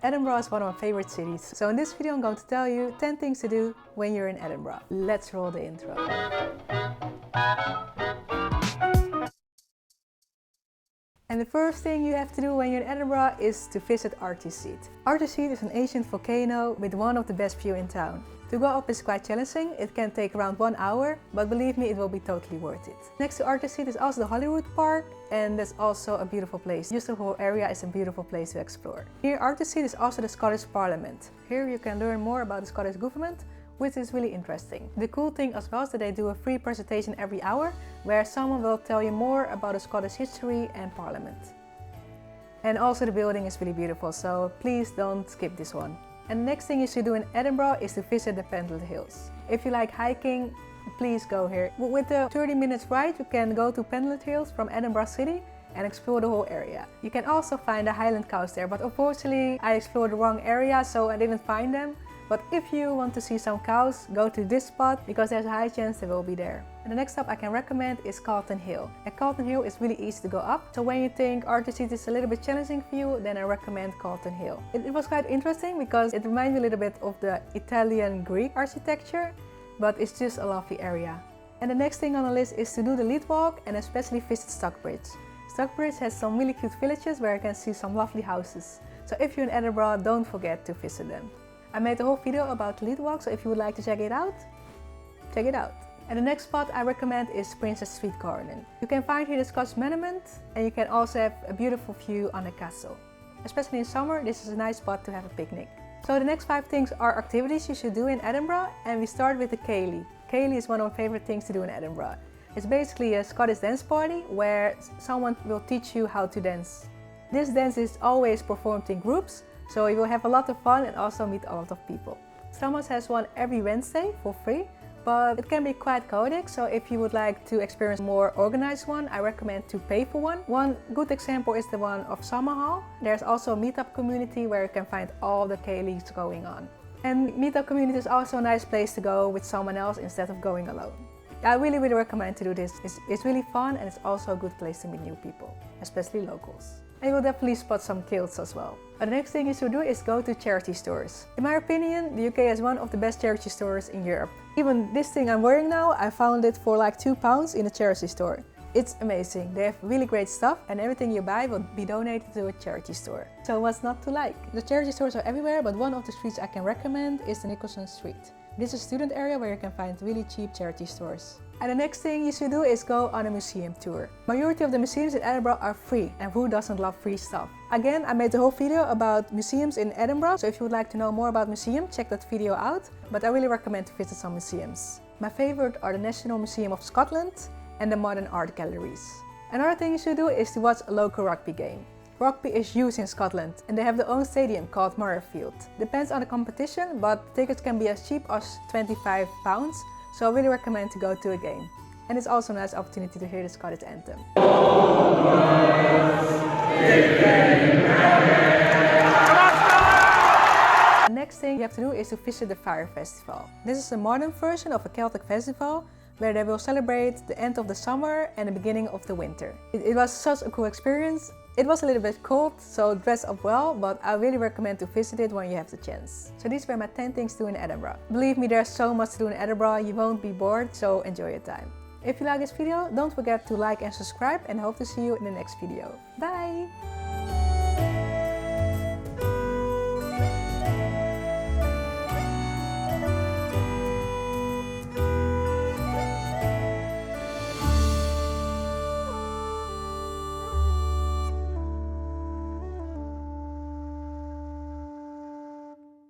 Edinburgh is one of my favorite cities, so in this video I'm going to tell you 10 things to do when you're in Edinburgh. Let's roll the intro. And the first thing you have to do when you're in Edinburgh is to visit Ceilidh. Ceilidh is an ancient volcano with one of the best views in town. To go up is quite challenging, it can take around 1 hour, but believe me, it will be totally worth it. Next to Ceilidh is also the Hollywood Park, and that's also a beautiful place. Just the whole area is a beautiful place to explore. Near Ceilidh is also the Scottish Parlement. Here you can learn more about the Scottish government, which is really interesting. The cool thing as well is that they do a free presentation every hour, where someone will tell you more about the Scottish history and Parliament. And also the building is really beautiful, so please don't skip this one. And the next thing you should do in Edinburgh is to visit the Pentland Hills. If you like hiking, please go here. With the 30 minutes ride, you can go to Pentland Hills from Edinburgh City and explore the whole area. You can also find the Highland cows there, but unfortunately I explored the wrong area, so I didn't find them. But if you want to see some cows, go to this spot because there's a high chance they will be there. And the next stop I can recommend is Calton Hill. And Calton Hill is really easy to go up, so when you think Ceilidh is a little bit challenging for you, then I recommend Calton Hill. It was quite interesting because it reminds me a little bit of the Italian Greek architecture, but it's just a lovely area. And the next thing on the list is to do the Leith Walk and especially visit Stockbridge. Stockbridge has some really cute villages where you can see some lovely houses. So if you're in Edinburgh, don't forget to visit them. I made a whole video about the Leith Walk, so if you would like to check it out, check it out. And the next spot I recommend is Princess Street Garden. You can find here the Scottish Monument, and you can also have a beautiful view on the castle. Especially in summer, this is a nice spot to have a picnic. So the next 5 things are activities you should do in Edinburgh, and we start with the Ceilidh. Ceilidh is one of my favorite things to do in Edinburgh. It's basically a Scottish dance party where someone will teach you how to dance. This dance is always performed in groups, so you will have a lot of fun and also meet a lot of people. Thomas has one every Wednesday for free, but it can be quite chaotic, so if you would like to experience a more organized one, I recommend to pay for one. One good example is the one of Samhuinn. There's also a meetup community where you can find all the Ceilidhs going on. And meetup community is also a nice place to go with someone else instead of going alone. I really recommend to do this. It's really fun and it's also a good place to meet new people, especially locals. And you will definitely spot some kilts as well. But the next thing you should do is go to charity stores. In my opinion, the UK has one of the best charity stores in Europe. Even this thing I'm wearing now, I found it for like £2 in a charity store. It's amazing. They have really great stuff and everything you buy will be donated to a charity store. So what's not to like? The charity stores are everywhere, but one of the streets I can recommend is the Nicholson Street. This is a student area where you can find really cheap charity stores. And the next thing you should do is go on a museum tour. Majority of the museums in Edinburgh are free, and who doesn't love free stuff? Again, I made a whole video about museums in Edinburgh, so if you would like to know more about museums, check that video out. But I really recommend to visit some museums. My favorite are the National Museum of Scotland and the Modern Art Galleries. Another thing you should do is to watch a local rugby game. Rugby is huge in Scotland and they have their own stadium called Murrayfield. Depends on the competition, but tickets can be as cheap as £25, so I really recommend to go to a game. And it's also a nice opportunity to hear the Scottish anthem. The next thing you have to do is to visit the Fire Festival. This is a modern version of a Celtic festival where they will celebrate the end of the summer and the beginning of the winter. It was such a cool experience. It was a little bit cold, so dress up well, but I really recommend to visit it when you have the chance. So these were my 10 things to do in Edinburgh. Believe me, there's so much to do in Edinburgh, you won't be bored, so enjoy your time. If you like this video, don't forget to like and subscribe, and I hope to see you in the next video. Bye!